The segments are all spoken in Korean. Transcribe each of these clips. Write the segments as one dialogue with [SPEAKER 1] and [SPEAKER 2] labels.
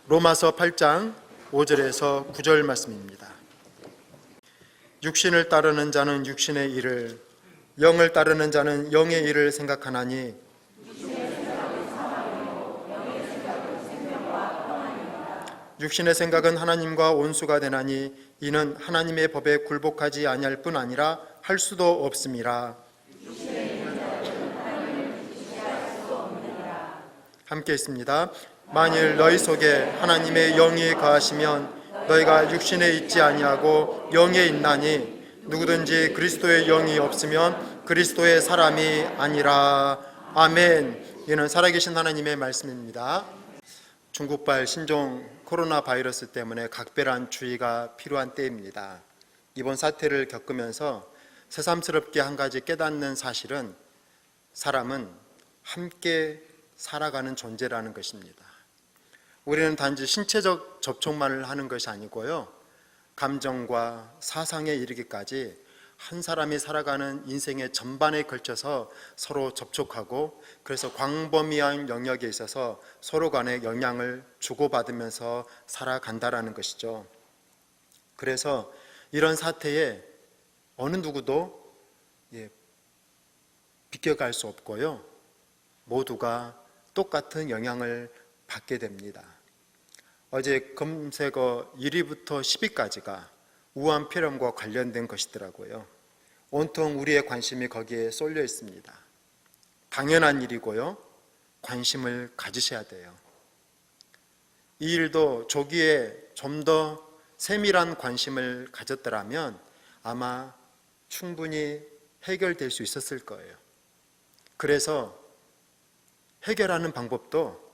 [SPEAKER 1] 로마서 8장 5절에서 9절 말씀입니다. 육신을 따르는 자는 육신의 일을, 영을 따르는 자는 영의 일을 생각하나니 육신의 생각은 하나님과 원수가 되나니 이는 하나님의 법에 굴복하지 아니할 뿐 아니라 할 수도 없음이라. 함께 있습니다. 만일 너희 속에 하나님의 영이 거하시면 너희가 육신에 있지 아니하고 영에 있나니 누구든지 그리스도의 영이 없으면 그리스도의 사람이 아니라. 아멘. 이는 살아계신 하나님의 말씀입니다. 중국발 신종 코로나 바이러스 때문에 각별한 주의가 필요한 때입니다. 이번 사태를 겪으면서 새삼스럽게 한 가지 깨닫는 사실은 사람은 함께 살아가는 존재라는 것입니다. 우리는 단지 신체적 접촉만을 하는 것이 아니고요, 감정과 사상에 이르기까지 한 사람이 살아가는 인생의 전반에 걸쳐서 서로 접촉하고, 그래서 광범위한 영역에 있어서 서로 간에 영향을 주고받으면서 살아간다라는 것이죠. 그래서 이런 사태에 어느 누구도 비껴갈 수 없고요, 모두가 똑같은 영향을 받게 됩니다. 어제 검색어 1위부터 10위까지가 우한 폐렴과 관련된 것이더라고요. 온통 우리의 관심이 거기에 쏠려 있습니다. 당연한 일이고요, 관심을 가지셔야 돼요. 이 일도 조기에 좀 더 세밀한 관심을 가졌더라면 아마 충분히 해결될 수 있었을 거예요. 그래서 해결하는 방법도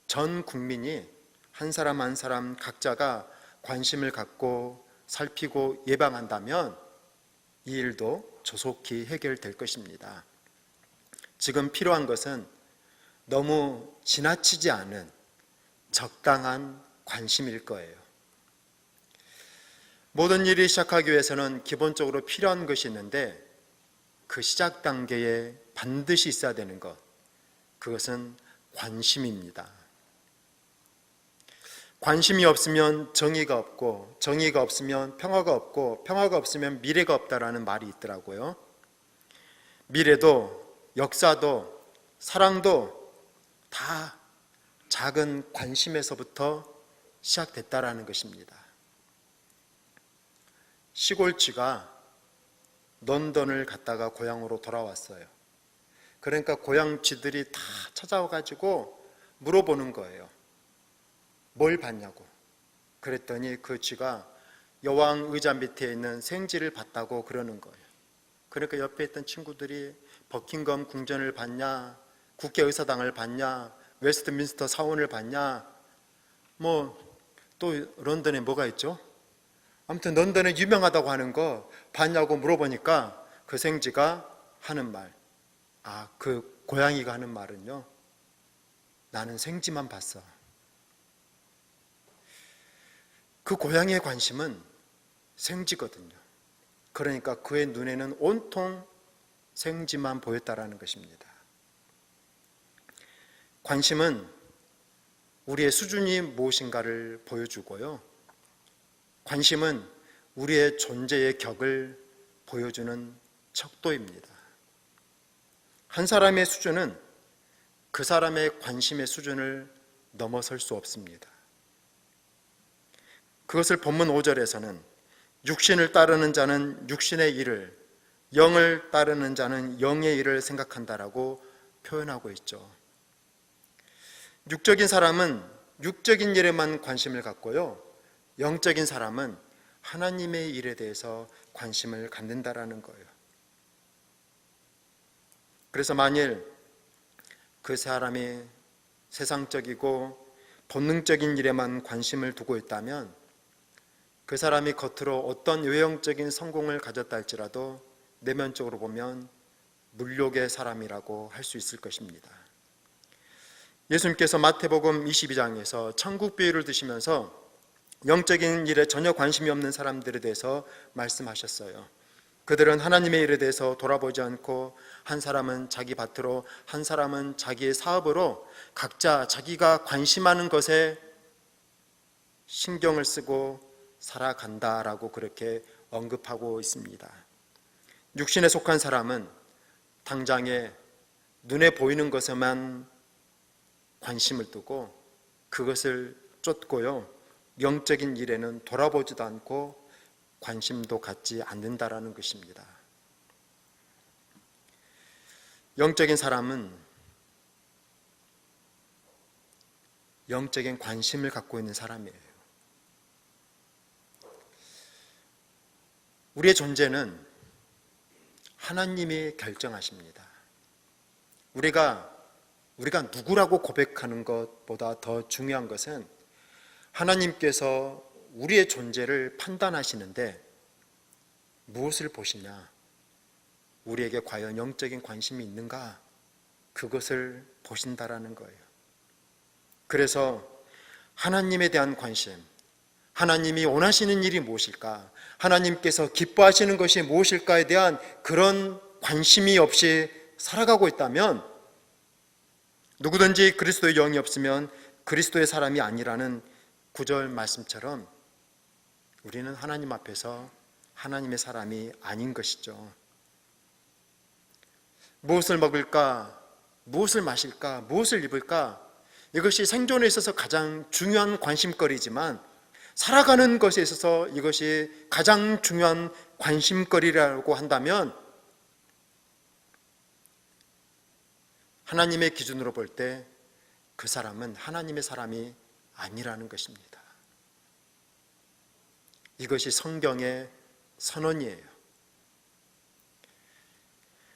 [SPEAKER 1] 전 국민이 한 사람 한 사람 각자가 관심을 갖고 살피고 예방한다면 이 일도 조속히 해결될 것입니다. 지금 필요한 것은 너무 지나치지 않은 적당한 관심일 거예요. 모든 일이 시작하기 위해서는 기본적으로 필요한 것이 있는데 그 시작 단계에 반드시 있어야 되는 것, 그것은 관심입니다. 관심이 없으면 정의가 없고, 정의가 없으면 평화가 없고, 평화가 없으면 미래가 없다라는 말이 있더라고요. 미래도 역사도 사랑도 다 작은 관심에서부터 시작됐다라는 것입니다. 시골쥐가 런던을 갔다가 고향으로 돌아왔어요. 그러니까 고향 쥐들이 다 찾아와가지고 물어보는 거예요. 뭘 봤냐고. 그랬더니 그 쥐가 여왕 의자 밑에 있는 생쥐를 봤다고 그러는 거예요. 그러니까 옆에 있던 친구들이 버킹엄 궁전을 봤냐, 국회의사당을 봤냐, 웨스트민스터 사원을 봤냐, 또 런던에 뭐가 있죠? 아무튼 런던에 유명하다고 하는 거 봤냐고 물어보니까 그 생쥐가 하는 말, 그 고양이가 하는 말은요, 나는 생쥐만 봤어. 그 고양이의 관심은 생쥐거든요. 그러니까 그의 눈에는 온통 생쥐만 보였다라는 것입니다. 관심은 우리의 수준이 무엇인가를 보여주고요, 관심은 우리의 존재의 격을 보여주는 척도입니다. 한 사람의 수준은 그 사람의 관심의 수준을 넘어설 수 없습니다. 그것을 본문 5절에서는 육신을 따르는 자는 육신의 일을, 영을 따르는 자는 영의 일을 생각한다라고 표현하고 있죠. 육적인 사람은 육적인 일에만 관심을 갖고요, 영적인 사람은 하나님의 일에 대해서 관심을 갖는다라는 거예요. 그래서 만일 그 사람이 세상적이고 본능적인 일에만 관심을 두고 있다면 그 사람이 겉으로 어떤 외형적인 성공을 가졌다 할지라도 내면적으로 보면 물욕의 사람이라고 할 수 있을 것입니다. 예수님께서 마태복음 22장에서 천국 비유를 드시면서 영적인 일에 전혀 관심이 없는 사람들에 대해서 말씀하셨어요. 그들은 하나님의 일에 대해서 돌아보지 않고 한 사람은 자기 밭으로, 한 사람은 자기의 사업으로 각자 자기가 관심하는 것에 신경을 쓰고 살아간다라고 그렇게 언급하고 있습니다. 육신에 속한 사람은 당장에 눈에 보이는 것에만 관심을 두고 그것을 쫓고요, 영적인 일에는 돌아보지도 않고 관심도 갖지 않는다라는 것입니다. 영적인 사람은 영적인 관심을 갖고 있는 사람이에요. 우리의 존재는 하나님이 결정하십니다. 우리가 누구라고 고백하는 것보다 더 중요한 것은 하나님께서 우리의 존재를 판단하시는데 무엇을 보시냐, 우리에게 과연 영적인 관심이 있는가, 그것을 보신다라는 거예요. 그래서 하나님에 대한 관심, 하나님이 원하시는 일이 무엇일까, 하나님께서 기뻐하시는 것이 무엇일까에 대한 그런 관심이 없이 살아가고 있다면, 누구든지 그리스도의 영이 없으면 그리스도의 사람이 아니라는 9절 말씀처럼 우리는 하나님 앞에서 하나님의 사람이 아닌 것이죠. 무엇을 먹을까, 무엇을 마실까, 무엇을 입을까, 이것이 생존에 있어서 가장 중요한 관심거리지만 살아가는 것에 있어서 이것이 가장 중요한 관심거리라고 한다면 하나님의 기준으로 볼 때 그 사람은 하나님의 사람이 아니라는 것입니다. 이것이 성경의 선언이에요.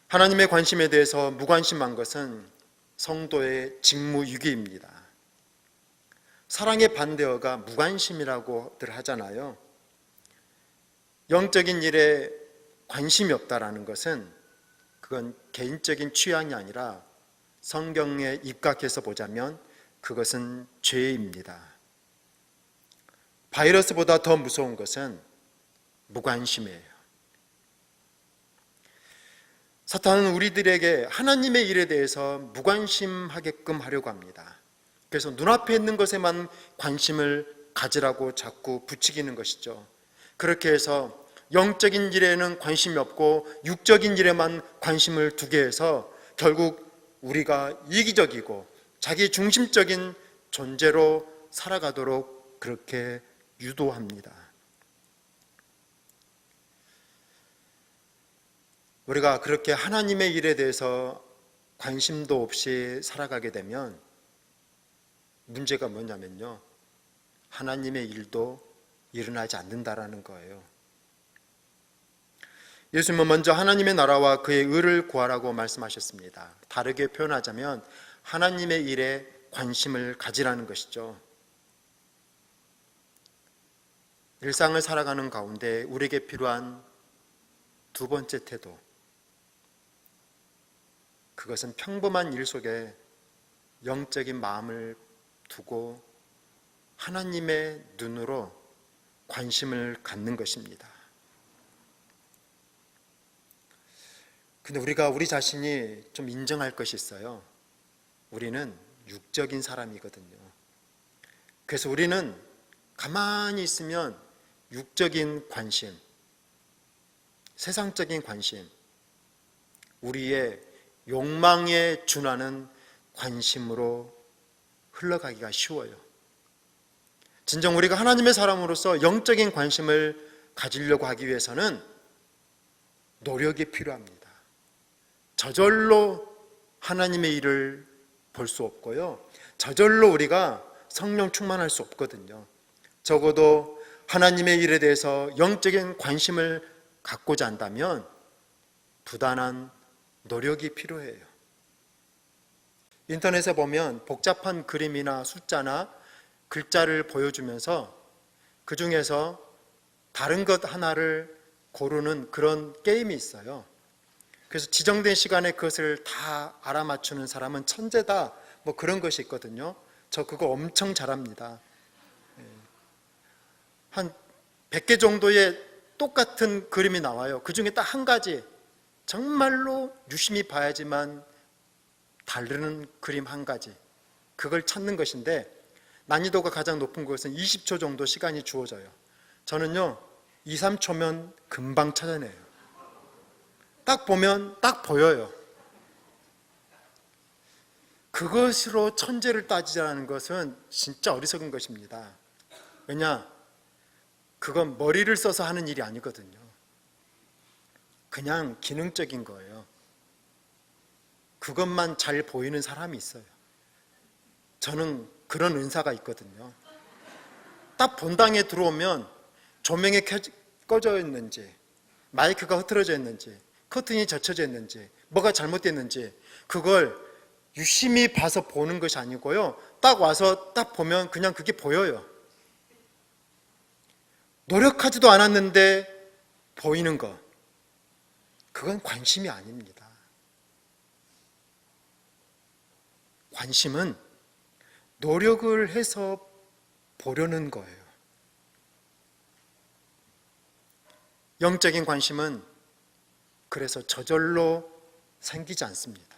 [SPEAKER 1] 하나님의 관심에 대해서 무관심한 것은 성도의 직무유기입니다. 사랑의 반대어가 무관심이라고들 하잖아요. 영적인 일에 관심이 없다라는 것은 그건 개인적인 취향이 아니라 성경에 입각해서 보자면 그것은 죄입니다. 바이러스보다 더 무서운 것은 무관심이에요. 사탄은 우리들에게 하나님의 일에 대해서 무관심하게끔 하려고 합니다. 그래서 눈앞에 있는 것에만 관심을 가지라고 자꾸 부추기는 것이죠. 그렇게 해서 영적인 일에는 관심이 없고 육적인 일에만 관심을 두게 해서 결국 우리가 이기적이고 자기 중심적인 존재로 살아가도록 그렇게 유도합니다. 우리가 그렇게 하나님의 일에 대해서 관심도 없이 살아가게 되면 문제가 뭐냐면요, 하나님의 일도 일어나지 않는다라는 거예요. 예수님은 먼저 하나님의 나라와 그의 의를 구하라고 말씀하셨습니다. 다르게 표현하자면 하나님의 일에 관심을 가지라는 것이죠. 일상을 살아가는 가운데 우리에게 필요한 두 번째 태도, 그것은 평범한 일 속에 영적인 마음을 두고 하나님의 눈으로 관심을 갖는 것입니다. 근데 우리가 우리 자신이 좀 인정할 것이 있어요. 우리는 육적인 사람이거든요. 그래서 우리는 가만히 있으면 육적인 관심, 세상적인 관심, 우리의 욕망에 준하는 관심으로 흘러가기가 쉬워요. 진정 우리가 하나님의 사람으로서 영적인 관심을 가지려고 하기 위해서는 노력이 필요합니다. 저절로 하나님의 일을 볼 수 없고요, 저절로 우리가 성령 충만할 수 없거든요. 적어도 하나님의 일에 대해서 영적인 관심을 갖고자 한다면 부단한 노력이 필요해요. 인터넷에 보면 복잡한 그림이나 숫자나 글자를 보여주면서 그 중에서 다른 것 하나를 고르는 그런 게임이 있어요. 그래서 지정된 시간에 그것을 다 알아맞추는 사람은 천재다, 뭐 그런 것이 있거든요. 저 그거 엄청 잘합니다. 한 100개 정도의 똑같은 그림이 나와요. 그 중에 딱 한 가지, 정말로 유심히 봐야지만 다르는 그림 한 가지, 그걸 찾는 것인데 난이도가 가장 높은 것은 20초 정도 시간이 주어져요. 저는요 2, 3초면 금방 찾아내요. 딱 보면 딱 보여요. 그것으로 천재를 따지자는 것은 진짜 어리석은 것입니다. 왜냐? 그건 머리를 써서 하는 일이 아니거든요. 그냥 기능적인 거예요. 그것만 잘 보이는 사람이 있어요. 저는 그런 은사가 있거든요. 딱 본당에 들어오면 조명이 꺼져 있는지, 마이크가 흐트러져 있는지, 커튼이 젖혀져 있는지, 뭐가 잘못됐는지 그걸 유심히 봐서 보는 것이 아니고요. 딱 와서 딱 보면 그냥 그게 보여요. 노력하지도 않았는데 보이는 것, 그건 관심이 아닙니다. 관심은 노력을 해서 보려는 거예요. 영적인 관심은 그래서 저절로 생기지 않습니다.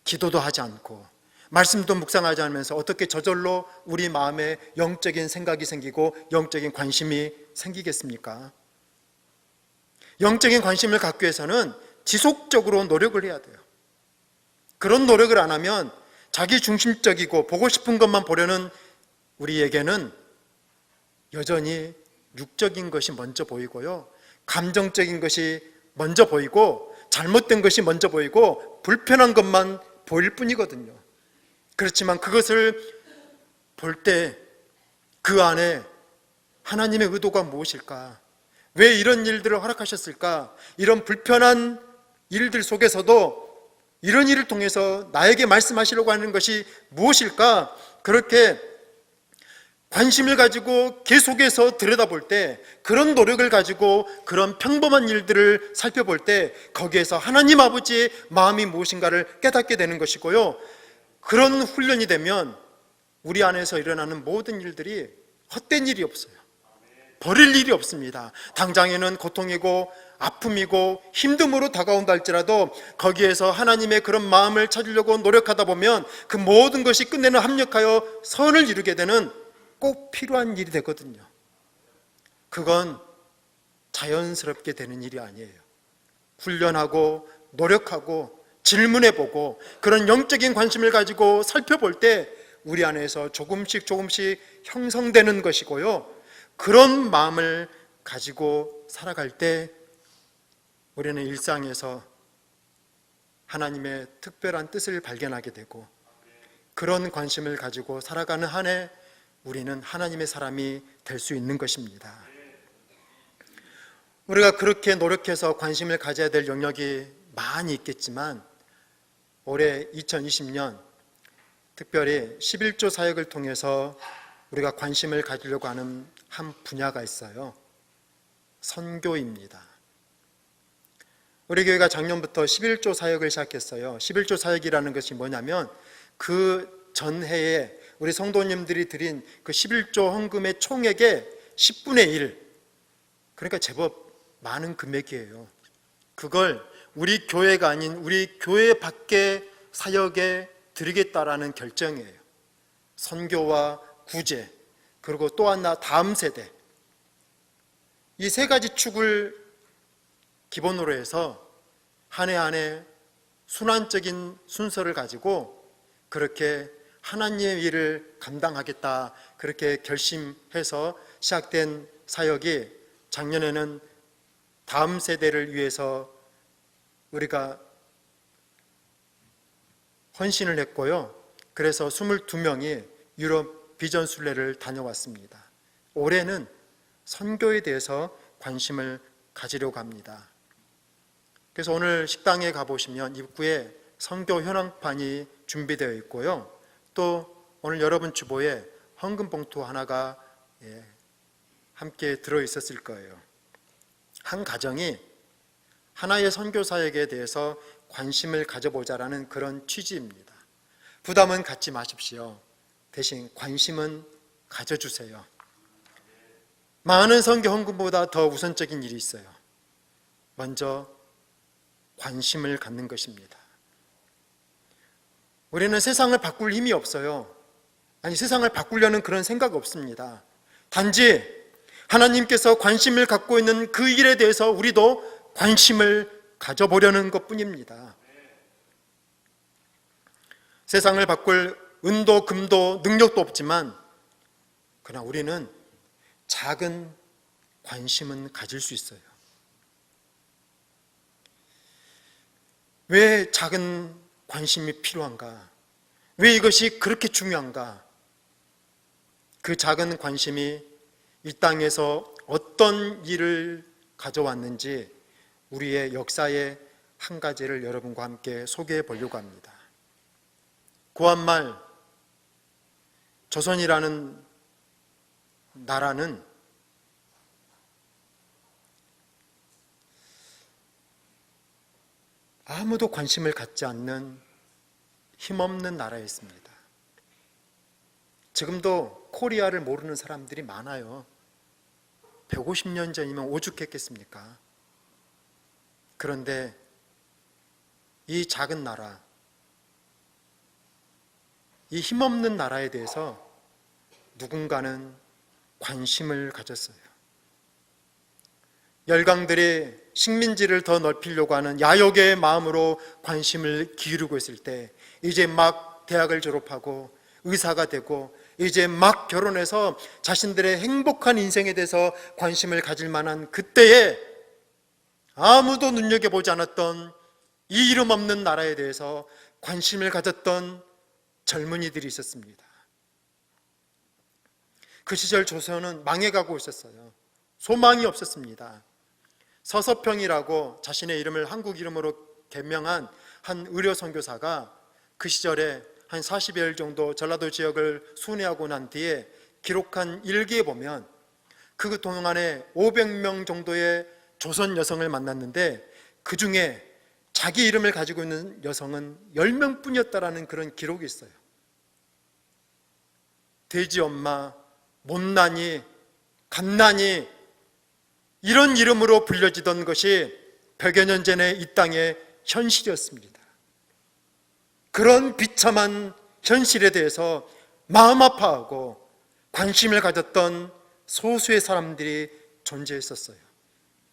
[SPEAKER 1] 기도도 하지 않고 말씀도 묵상하지 않으면서 어떻게 저절로 우리 마음에 영적인 생각이 생기고 영적인 관심이 생기겠습니까? 영적인 관심을 갖기 위해서는 지속적으로 노력을 해야 돼요. 그런 노력을 안 하면 자기 중심적이고 보고 싶은 것만 보려는 우리에게는 여전히 육적인 것이 먼저 보이고요, 감정적인 것이 먼저 보이고, 잘못된 것이 먼저 보이고, 불편한 것만 보일 뿐이거든요. 그렇지만 그것을 볼 때 그 안에 하나님의 의도가 무엇일까? 왜 이런 일들을 허락하셨을까? 이런 불편한 일들 속에서도 이런 일을 통해서 나에게 말씀하시려고 하는 것이 무엇일까? 그렇게 관심을 가지고 계속해서 들여다볼 때, 그런 노력을 가지고 그런 평범한 일들을 살펴볼 때 거기에서 하나님 아버지의 마음이 무엇인가를 깨닫게 되는 것이고요, 그런 훈련이 되면 우리 안에서 일어나는 모든 일들이 헛된 일이 없어요. 버릴 일이 없습니다. 당장에는 고통이고 아픔이고 힘듦으로 다가온다 할지라도 거기에서 하나님의 그런 마음을 찾으려고 노력하다 보면 그 모든 것이 끝내는 합력하여 선을 이루게 되는 꼭 필요한 일이 되거든요. 그건 자연스럽게 되는 일이 아니에요. 훈련하고 노력하고 질문해보고 그런 영적인 관심을 가지고 살펴볼 때 우리 안에서 조금씩 형성되는 것이고요, 그런 마음을 가지고 살아갈 때 우리는 일상에서 하나님의 특별한 뜻을 발견하게 되고, 그런 관심을 가지고 살아가는 한 해 우리는 하나님의 사람이 될 수 있는 것입니다. 우리가 그렇게 노력해서 관심을 가져야 될 영역이 많이 있겠지만 올해 2020년 특별히 11조 사역을 통해서 우리가 관심을 가지려고 하는 한 분야가 있어요. 선교입니다. 우리 교회가 작년부터 11조 사역을 시작했어요. 11조 사역이라는 것이 뭐냐면 그 전해에 우리 성도님들이 드린 그 11조 헌금의 총액의 10분의 1, 그러니까 제법 많은 금액이에요. 그걸 우리 교회가 아닌 우리 교회 밖의 사역에 드리겠다라는 결정이에요. 선교와 구제, 그리고 또 하나 다음 세대, 이 세 가지 축을 기본으로 해서 한 해 한 해 순환적인 순서를 가지고 그렇게 하나님의 일을 감당하겠다, 그렇게 결심해서 시작된 사역이 작년에는 다음 세대를 위해서 우리가 헌신을 했고요, 그래서 22명이 유럽 비전 순례를 다녀왔습니다. 올해는 선교에 대해서 관심을 가지려고 합니다. 그래서 오늘 식당에 가보시면 입구에 선교 현황판이 준비되어 있고요, 또 오늘 여러분 주보에 헌금 봉투 하나가 함께 들어있었을 거예요. 한 가정이 하나의 선교 사역에 대해서 관심을 가져보자라는 그런 취지입니다. 부담은 갖지 마십시오. 대신 관심은 가져주세요. 많은 선교 헌금보다 더 우선적인 일이 있어요. 먼저 관심을 갖는 것입니다. 우리는 세상을 바꿀 힘이 없어요. 아니, 세상을 바꾸려는 그런 생각 없습니다. 단지 하나님께서 관심을 갖고 있는 그 일에 대해서 우리도 관심을 가져보려는 것뿐입니다. 세상을 바꿀 은도 금도 능력도 없지만 그러나 우리는 작은 관심은 가질 수 있어요. 왜 작은 관심이 필요한가? 왜 이것이 그렇게 중요한가? 그 작은 관심이 이 땅에서 어떤 일을 가져왔는지 우리의 역사의 한 가지를 여러분과 함께 소개해 보려고 합니다. 구한말 조선이라는 나라는 아무도 관심을 갖지 않는 힘없는 나라였습니다. 지금도 코리아를 모르는 사람들이 많아요. 150년 전이면 오죽했겠습니까? 그런데 이 작은 나라, 이 힘없는 나라에 대해서 누군가는 관심을 가졌어요. 열강들이 식민지를 더 넓히려고 하는 야욕의 마음으로 관심을 기울이고 있을 때, 이제 막 대학을 졸업하고 의사가 되고 이제 막 결혼해서 자신들의 행복한 인생에 대해서 관심을 가질 만한 그때에 아무도 눈여겨보지 않았던 이 이름 없는 나라에 대해서 관심을 가졌던 젊은이들이 있었습니다. 그 시절 조선은 망해가고 있었어요. 소망이 없었습니다. 서서평이라고 자신의 이름을 한국 이름으로 개명한 한 의료 선교사가 그 시절에 한 40여일 정도 전라도 지역을 순회하고 난 뒤에 기록한 일기에 보면 그 동안에 500명 정도의 조선 여성을 만났는데 그 중에 자기 이름을 가지고 있는 여성은 10명뿐이었다라는 그런 기록이 있어요. 돼지 엄마, 못난이, 갓난이 이런 이름으로 불려지던 것이 100여 년 전에 이 땅의 현실이었습니다. 그런 비참한 현실에 대해서 마음 아파하고 관심을 가졌던 소수의 사람들이 존재했었어요.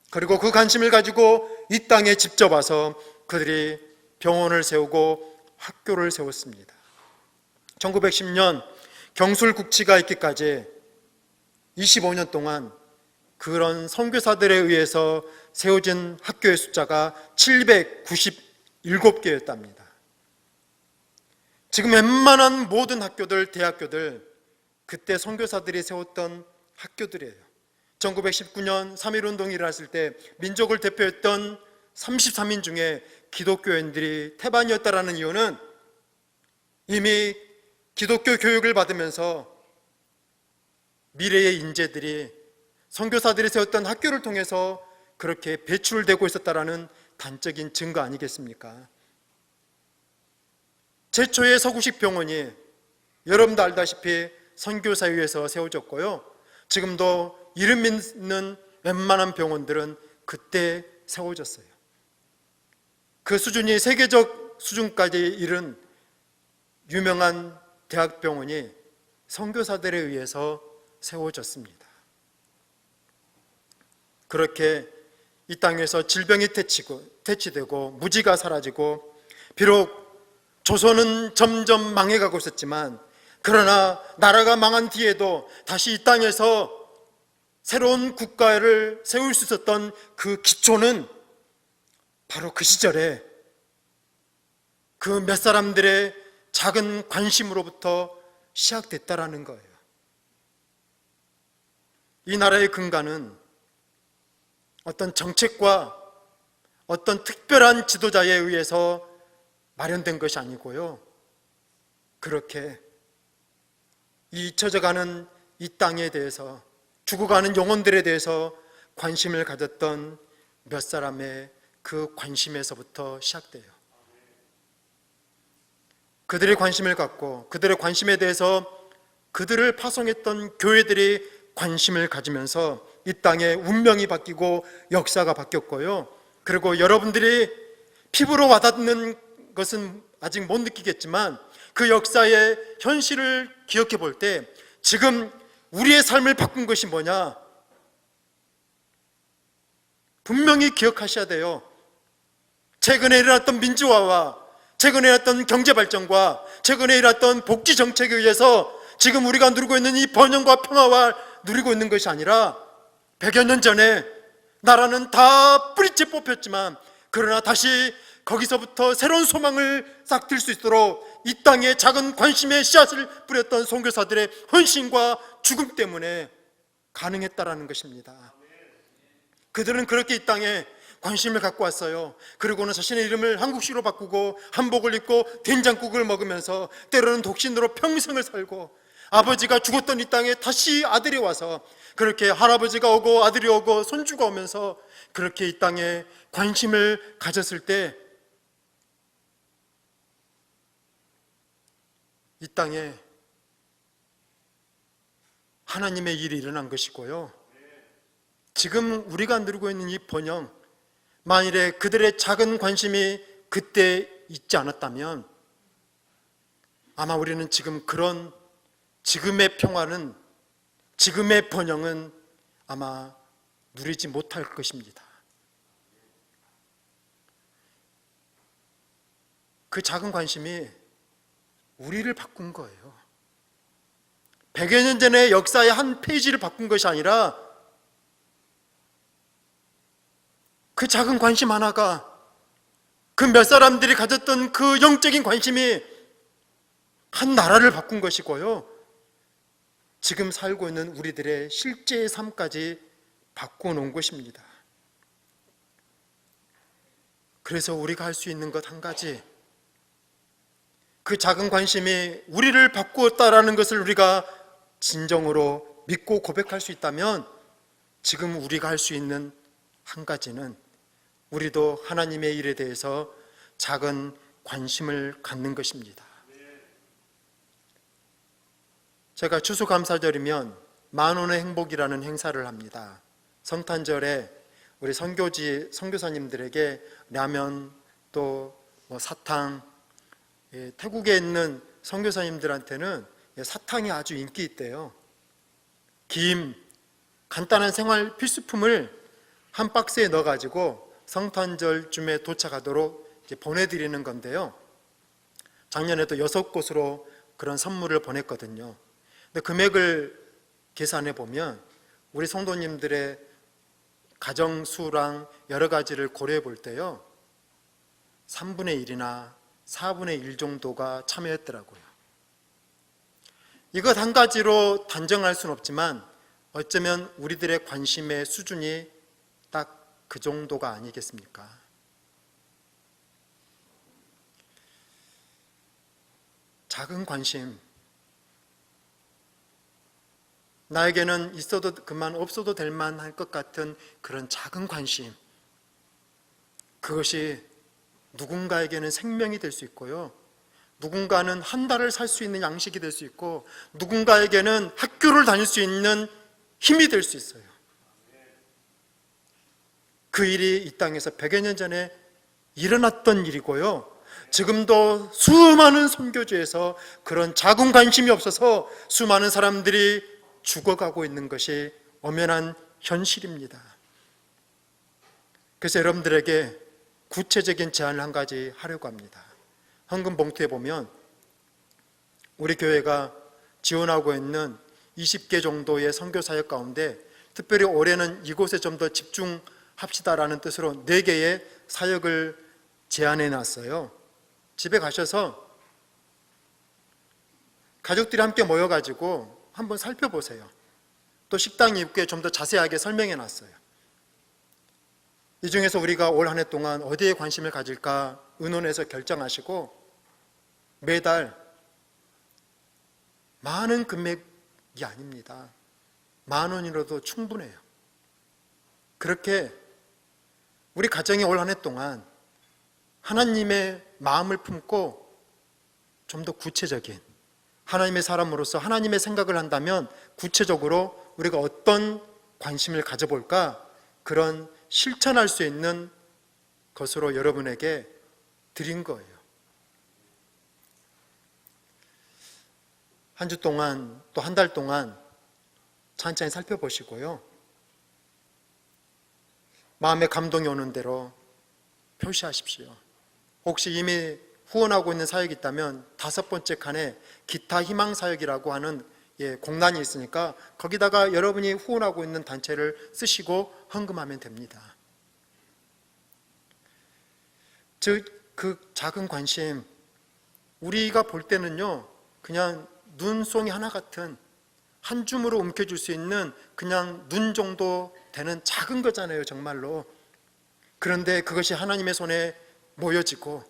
[SPEAKER 1] 그리고 그 관심을 가지고 이 땅에 직접 와서 그들이 병원을 세우고 학교를 세웠습니다. 1910년 경술국치가 있기까지 25년 동안 그런 선교사들에 의해서 세워진 학교의 숫자가 797개였답니다. 지금 웬만한 모든 학교들, 대학교들, 그때 선교사들이 세웠던 학교들이에요. 1919년 3.1운동이 일어났을 때 민족을 대표했던 33인 중에 기독교인들이 태반이었다라는 이유는 이미 기독교 교육을 받으면서 미래의 인재들이 선교사들이 세웠던 학교를 통해서 그렇게 배출되고 있었다라는 단적인 증거 아니겠습니까? 최초의 서구식 병원이 여러분도 알다시피 선교사에 의해서 세워졌고요. 지금도 이름 있는 웬만한 병원들은 그때 세워졌어요. 그 수준이 세계적 수준까지 이른 유명한 대학병원이 선교사들에 의해서 세워졌습니다. 그렇게 이 땅에서 질병이 퇴치되고 무지가 사라지고 비록 조선은 점점 망해가고 있었지만 그러나 나라가 망한 뒤에도 다시 이 땅에서 새로운 국가를 세울 수 있었던 그 기초는 바로 그 시절에 그 몇 사람들의 작은 관심으로부터 시작됐다라는 거예요. 이 나라의 근간은 어떤 정책과 어떤 특별한 지도자에 의해서 마련된 것이 아니고요. 그렇게 잊혀져가는 이 땅에 대해서, 죽어가는 영혼들에 대해서 관심을 가졌던 몇 사람의 그 관심에서부터 시작돼요. 그들의 관심을 갖고 그들의 관심에 대해서 그들을 파송했던 교회들이 관심을 가지면서 이 땅의 운명이 바뀌고 역사가 바뀌었고요. 그리고 여러분들이 피부로 와닿는 것은 아직 못 느끼겠지만 그 역사의 현실을 기억해 볼 때 지금 우리의 삶을 바꾼 것이 뭐냐? 분명히 기억하셔야 돼요. 최근에 일어났던 민주화와 최근에 일어났던 경제발전과 최근에 일어났던 복지정책에 의해서 지금 우리가 누리고 있는 이 번영과 평화와 누리고 있는 것이 아니라 100여 년 전에 나라는 다 뿌리째 뽑혔지만 그러나 다시 거기서부터 새로운 소망을 싹틀 수 있도록 이 땅에 작은 관심의 씨앗을 뿌렸던 선교사들의 헌신과 죽음 때문에 가능했다라는 것입니다. 그들은 그렇게 이 땅에 관심을 갖고 왔어요. 그리고는 자신의 이름을 한국식으로 바꾸고 한복을 입고 된장국을 먹으면서 때로는 독신으로 평생을 살고 아버지가 죽었던 이 땅에 다시 아들이 와서 그렇게 할아버지가 오고 아들이 오고 손주가 오면서 그렇게 이 땅에 관심을 가졌을 때 이 땅에 하나님의 일이 일어난 것이고요. 지금 우리가 누리고 있는 이 번영, 만일에 그들의 작은 관심이 그때 있지 않았다면 아마 우리는 지금 그런 지금의 평화는, 지금의 번영은 아마 누리지 못할 것입니다. 그 작은 관심이 우리를 바꾼 거예요. 100여 년 전의 역사의 한 페이지를 바꾼 것이 아니라 그 작은 관심 하나가 그 몇 사람들이 가졌던 그 영적인 관심이 한 나라를 바꾼 것이고요. 지금 살고 있는 우리들의 실제의 삶까지 바꿔놓은 것입니다. 그래서 우리가 할 수 있는 것 한 가지, 그 작은 관심이 우리를 바꾸었다라는 것을 우리가 진정으로 믿고 고백할 수 있다면 지금 우리가 할 수 있는 한 가지는 우리도 하나님의 일에 대해서 작은 관심을 갖는 것입니다. 제가 추수감사절이면 만원의 행복이라는 행사를 합니다. 성탄절에 우리 선교사님들에게 라면 또 사탕, 태국에 있는 선교사님들한테는 사탕이 아주 인기 있대요. 김, 간단한 생활 필수품을 한 박스에 넣어가지고 성탄절쯤에 도착하도록 보내드리는 건데요. 작년에도 6곳으로 그런 선물을 보냈거든요. 근데 금액을 계산해 보면 우리 성도님들의 가정수랑 여러 가지를 고려해 볼 때요, 3분의 1이나 4분의 1 정도가 참여했더라고요. 이것 한 가지로 단정할 수는 없지만 어쩌면 우리들의 관심의 수준이 딱 그 정도가 아니겠습니까? 작은 관심, 나에게는 있어도 그만 없어도 될 만할 것 같은 그런 작은 관심, 그것이 누군가에게는 생명이 될 수 있고요, 누군가는 한 달을 살 수 있는 양식이 될 수 있고, 누군가에게는 학교를 다닐 수 있는 힘이 될 수 있어요. 그 일이 이 땅에서 100여 년 전에 일어났던 일이고요, 지금도 수많은 선교지에서 그런 작은 관심이 없어서 수많은 사람들이 죽어가고 있는 것이 엄연한 현실입니다. 그래서 여러분들에게 구체적인 제안을 한 가지 하려고 합니다. 헌금 봉투에 보면 우리 교회가 지원하고 있는 20개 정도의 선교사역 가운데 특별히 올해는 이곳에 좀 더 집중합시다라는 뜻으로 4개의 사역을 제안해 놨어요. 집에 가셔서 가족들이 함께 모여가지고 한번 살펴보세요. 또 식당 입구에 좀 더 자세하게 설명해 놨어요. 이 중에서 우리가 올 한 해 동안 어디에 관심을 가질까 의논해서 결정하시고 매달 많은 금액이 아닙니다. 10,000원이라도 충분해요. 그렇게 우리 가정이 올 한 해 동안 하나님의 마음을 품고 좀 더 구체적인, 하나님의 사람으로서 하나님의 생각을 한다면 구체적으로 우리가 어떤 관심을 가져볼까, 그런 실천할 수 있는 것으로 여러분에게 드린 거예요. 한 주 동안 또 한 달 동안 천천히 살펴보시고요. 마음에 감동이 오는 대로 표시하십시오. 혹시 이미 후원하고 있는 사역이 있다면 5번째 칸에 기타 희망 사역이라고 하는 공란이 있으니까 거기다가 여러분이 후원하고 있는 단체를 쓰시고 헌금하면 됩니다. 그 작은 관심, 우리가 볼 때는요 그냥 눈송이 하나 같은 한 줌으로 움켜줄 수 있는 그냥 눈 정도 되는 작은 거잖아요, 정말로. 그런데 그것이 하나님의 손에 모여지고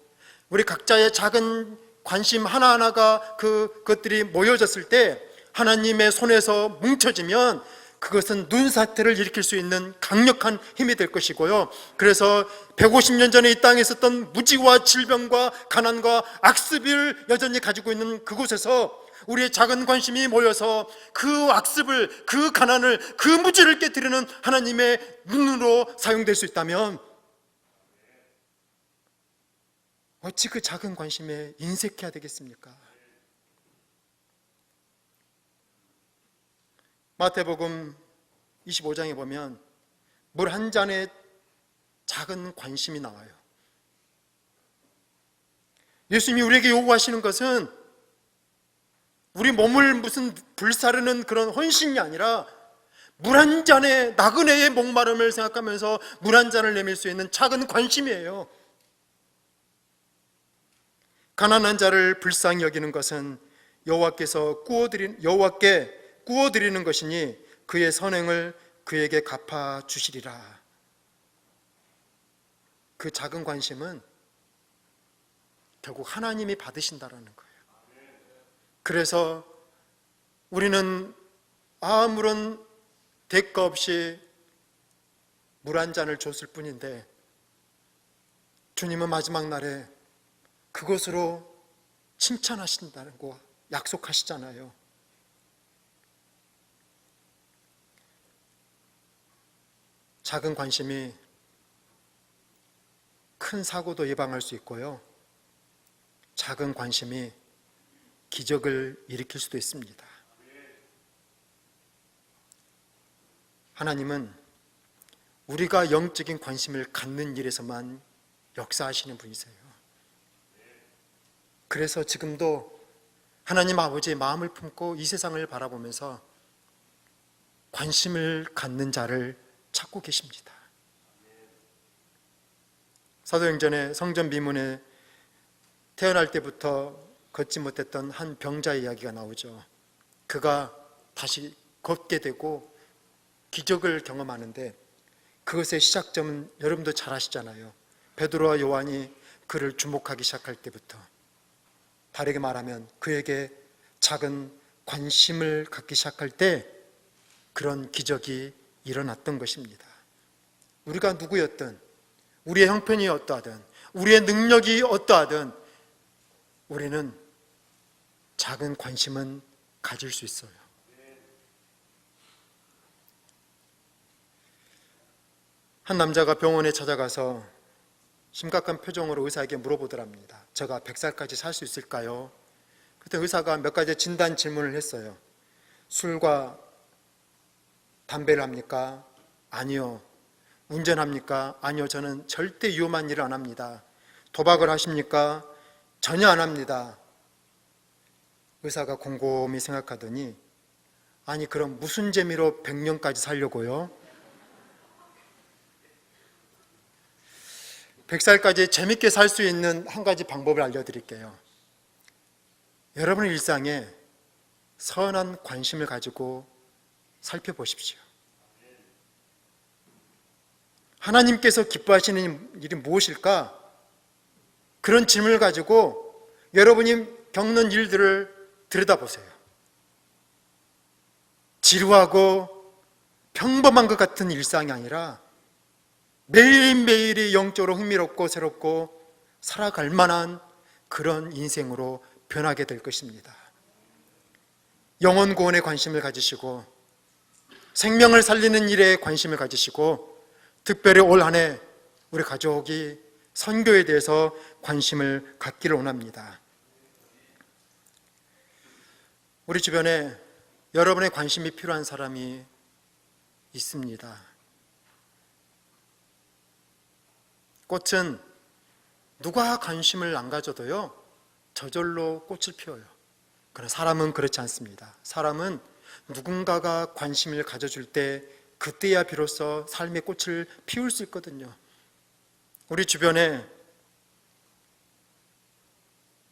[SPEAKER 1] 우리 각자의 작은 관심 하나하나가 그것들이 모여졌을 때 하나님의 손에서 뭉쳐지면 그것은 눈사태를 일으킬 수 있는 강력한 힘이 될 것이고요. 그래서 150년 전에 이 땅에 있었던 무지와 질병과 가난과 악습을 여전히 가지고 있는 그곳에서 우리의 작은 관심이 모여서 그 악습을, 그 가난을, 그 무지를 깨뜨리는 하나님의 눈으로 사용될 수 있다면 어찌 그 작은 관심에 인색해야 되겠습니까? 마태복음 25장에 보면 물 한 잔에 작은 관심이 나와요. 예수님이 우리에게 요구하시는 것은 우리 몸을 무슨 불사르는 그런 헌신이 아니라 물 한 잔에 나그네의 목마름을 생각하면서 물 한 잔을 내밀 수 있는 작은 관심이에요. 가난한 자를 불쌍히 여기는 것은 여호와께 구워드리는 것이니 그의 선행을 그에게 갚아 주시리라. 그 작은 관심은 결국 하나님이 받으신다라는 거예요. 그래서 우리는 아무런 대가 없이 물 한 잔을 줬을 뿐인데 주님은 마지막 날에 그것으로 칭찬하신다는 거 약속하시잖아요. 작은 관심이 큰 사고도 예방할 수 있고요. 작은 관심이 기적을 일으킬 수도 있습니다. 하나님은 우리가 영적인 관심을 갖는 일에서만 역사하시는 분이세요. 그래서 지금도 하나님 아버지의 마음을 품고 이 세상을 바라보면서 관심을 갖는 자를 찾고 계십니다. 사도행전의 성전 비문에 태어날 때부터 걷지 못했던 한 병자의 이야기가 나오죠. 그가 다시 걷게 되고 기적을 경험하는데 그것의 시작점은 여러분도 잘 아시잖아요. 베드로와 요한이 그를 주목하기 시작할 때부터, 다르게 말하면 그에게 작은 관심을 갖기 시작할 때 그런 기적이 일어났던 것입니다. 우리가 누구였든, 우리의 형편이 어떠하든, 우리의 능력이 어떠하든 우리는 작은 관심은 가질 수 있어요. 한 남자가 병원에 찾아가서 심각한 표정으로 의사에게 물어보더랍니다. 제가 100살까지 살 수 있을까요? 그때 의사가 몇 가지 진단 질문을 했어요. 술과 담배를 합니까? 아니요. 운전합니까? 아니요. 저는 절대 위험한 일을 안 합니다. 도박을 하십니까? 전혀 안 합니다. 의사가 곰곰이 생각하더니, 아니 그럼 무슨 재미로 100년까지 살려고요? 100살까지 재밌게 살 수 있는 한 가지 방법을 알려드릴게요. 여러분의 일상에 선한 관심을 가지고 살펴보십시오. 하나님께서 기뻐하시는 일이 무엇일까? 그런 질문을 가지고 여러분이 겪는 일들을 들여다보세요. 지루하고 평범한 것 같은 일상이 아니라 매일매일이 영적으로 흥미롭고 새롭고 살아갈 만한 그런 인생으로 변하게 될 것입니다. 영혼 구원에 관심을 가지시고 생명을 살리는 일에 관심을 가지시고 특별히 올 한 해 우리 가족이 선교에 대해서 관심을 갖기를 원합니다. 우리 주변에 여러분의 관심이 필요한 사람이 있습니다. 꽃은 누가 관심을 안 가져도요, 저절로 꽃을 피워요. 그러나 사람은 그렇지 않습니다. 사람은 누군가가 관심을 가져줄 때 그때야 비로소 삶의 꽃을 피울 수 있거든요. 우리 주변에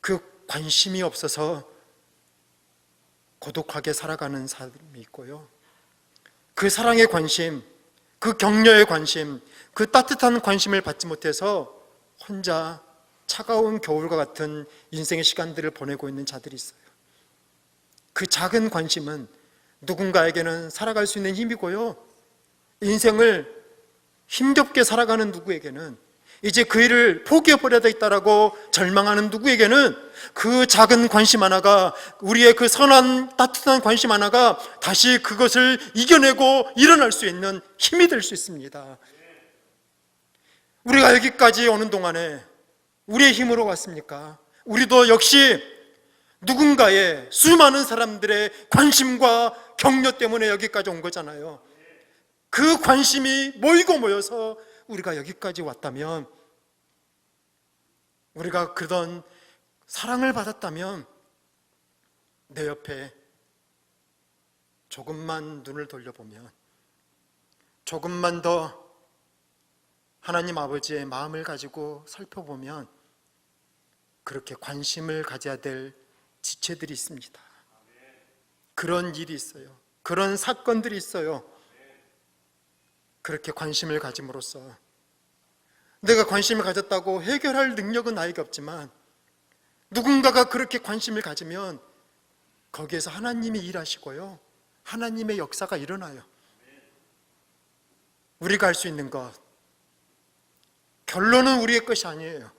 [SPEAKER 1] 그 관심이 없어서 고독하게 살아가는 사람이 있고요, 그 사랑의 관심, 그 격려의 관심, 그 따뜻한 관심을 받지 못해서 혼자 차가운 겨울과 같은 인생의 시간들을 보내고 있는 자들이 있어요. 그 작은 관심은 누군가에게는 살아갈 수 있는 힘이고요, 인생을 힘겹게 살아가는 누구에게는, 이제 그 일을 포기해버려야 되겠다라고 절망하는 누구에게는 그 작은 관심 하나가, 우리의 그 선한 따뜻한 관심 하나가 다시 그것을 이겨내고 일어날 수 있는 힘이 될 수 있습니다. 우리가 여기까지 오는 동안에 우리의 힘으로 왔습니까? 우리도 역시 누군가의, 수많은 사람들의 관심과 격려 때문에 여기까지 온 거잖아요. 그 관심이 모이고 모여서 우리가 여기까지 왔다면, 우리가 그런 사랑을 받았다면, 내 옆에 조금만 눈을 돌려보면, 조금만 더 하나님 아버지의 마음을 가지고 살펴보면 그렇게 관심을 가져야 될 지체들이 있습니다. 그런 일이 있어요. 그런 사건들이 있어요. 그렇게 관심을 가짐으로써 내가 관심을 가졌다고 해결할 능력은 나에게 없지만, 누군가가 그렇게 관심을 가지면 거기에서 하나님이 일하시고요, 하나님의 역사가 일어나요. 우리가 할 수 있는 것, 결론은 우리의 것이 아니에요.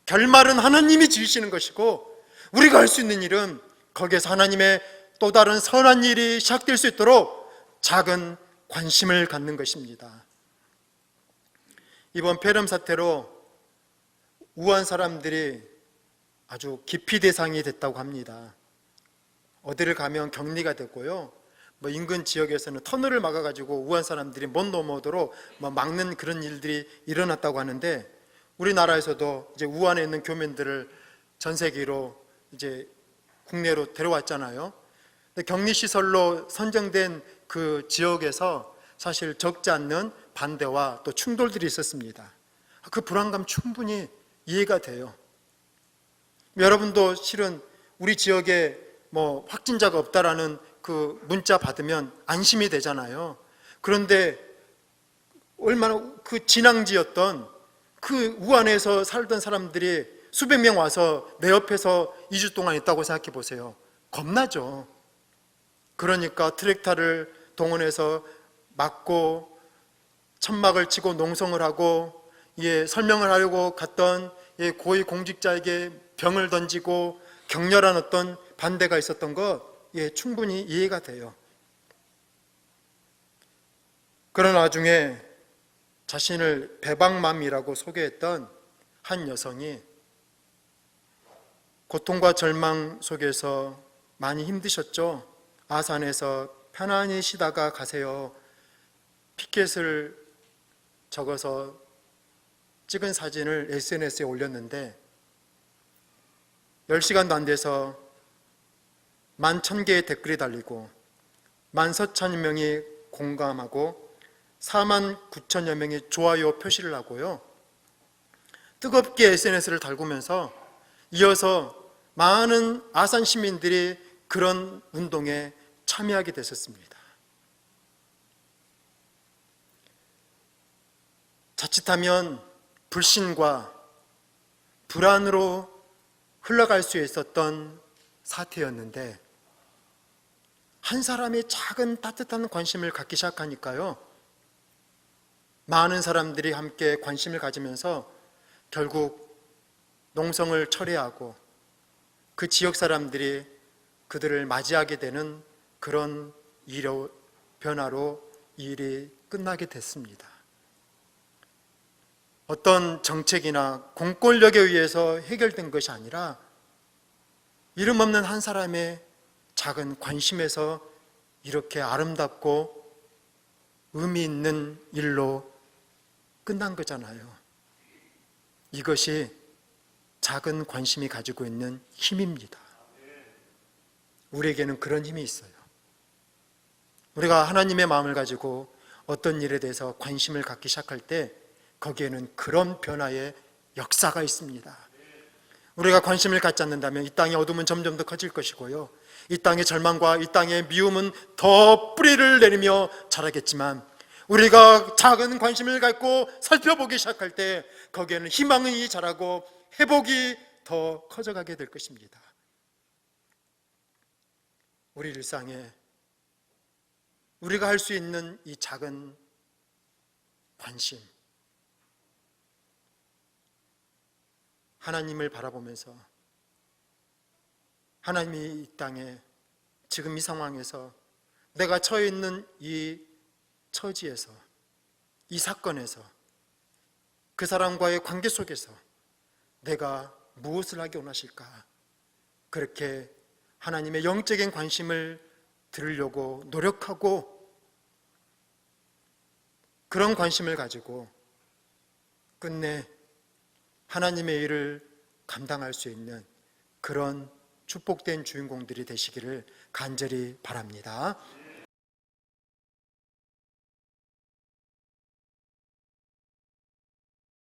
[SPEAKER 1] 결말은 하나님이 지으시는 것이고, 우리가 할 수 있는 일은 거기에서 하나님의 또 다른 선한 일이 시작될 수 있도록 작은 관심을 갖는 것입니다. 이번 폐렴 사태로 우한 사람들이 아주 기피 대상이 됐다고 합니다. 어디를 가면 격리가 됐고요, 인근 지역에서는 터널을 막아가지고 우한 사람들이 못 넘어오도록 막는 그런 일들이 일어났다고 하는데, 우리나라에서도 이제 우한에 있는 교민들을 전 세계로 이제 국내로 데려왔잖아요. 근데 격리시설로 선정된 그 지역에서 사실 적지 않는 반대와 또 충돌들이 있었습니다. 그 불안감 충분히 이해가 돼요. 여러분도 실은 우리 지역에 확진자가 없다라는 그 문자 받으면 안심이 되잖아요. 그런데 얼마나 그 진앙지였던 그 우한에서 살던 사람들이 수백 명 와서 내 옆에서 2주 동안 있다고 생각해 보세요. 겁나죠. 그러니까 트랙터를 동원해서 막고 천막을 치고 농성을 하고 설명을 하려고 갔던 고위 공직자에게 병을 던지고 격렬한 어떤 반대가 있었던 것, 충분히 이해가 돼요. 그런 와중에 자신을 배방맘이라고 소개했던 한 여성이 고통과 절망 속에서 많이 힘드셨죠. 아산에서 편안히 쉬다가 가세요. 피켓을 적어서 찍은 사진을 SNS에 올렸는데 10시간도 안 돼서 11,000개의 댓글이 달리고 14,000명이 공감하고 49,000여 명이 좋아요 표시를 하고요, 뜨겁게 SNS를 달구면서 이어서 많은 아산 시민들이 그런 운동에 참여하게 됐었습니다. 자칫하면 불신과 불안으로 흘러갈 수 있었던 사태였는데, 한 사람이 작은 따뜻한 관심을 갖기 시작하니까요, 많은 사람들이 함께 관심을 가지면서 결국 농성을 철회하고 그 지역 사람들이 그들을 맞이하게 되는 그런 변화로 일이 끝나게 됐습니다. 어떤 정책이나 공권력에 의해서 해결된 것이 아니라 이름 없는 한 사람의 작은 관심에서 이렇게 아름답고 의미 있는 일로 끝난 거잖아요. 이것이 작은 관심이 가지고 있는 힘입니다. 우리에게는 그런 힘이 있어요. 우리가 하나님의 마음을 가지고 어떤 일에 대해서 관심을 갖기 시작할 때 거기에는 그런 변화의 역사가 있습니다. 우리가 관심을 갖지 않는다면 이 땅의 어둠은 점점 더 커질 것이고요, 이 땅의 절망과 이 땅의 미움은 더 뿌리를 내리며 자라겠지만, 우리가 작은 관심을 갖고 살펴보기 시작할 때 거기에는 희망이 자라고 회복이 더 커져가게 될 것입니다. 우리 일상에 우리가 할 수 있는 이 작은 관심, 하나님을 바라보면서 하나님이 이 땅에 지금 이 상황에서 내가 처해 있는 이 처지에서, 이 사건에서, 그 사람과의 관계 속에서 내가 무엇을 하기 원하실까, 그렇게 하나님의 영적인 관심을 들으려고 노력하고 그런 관심을 가지고 끝내 하나님의 일을 감당할 수 있는 그런 축복된 주인공들이 되시기를 간절히 바랍니다.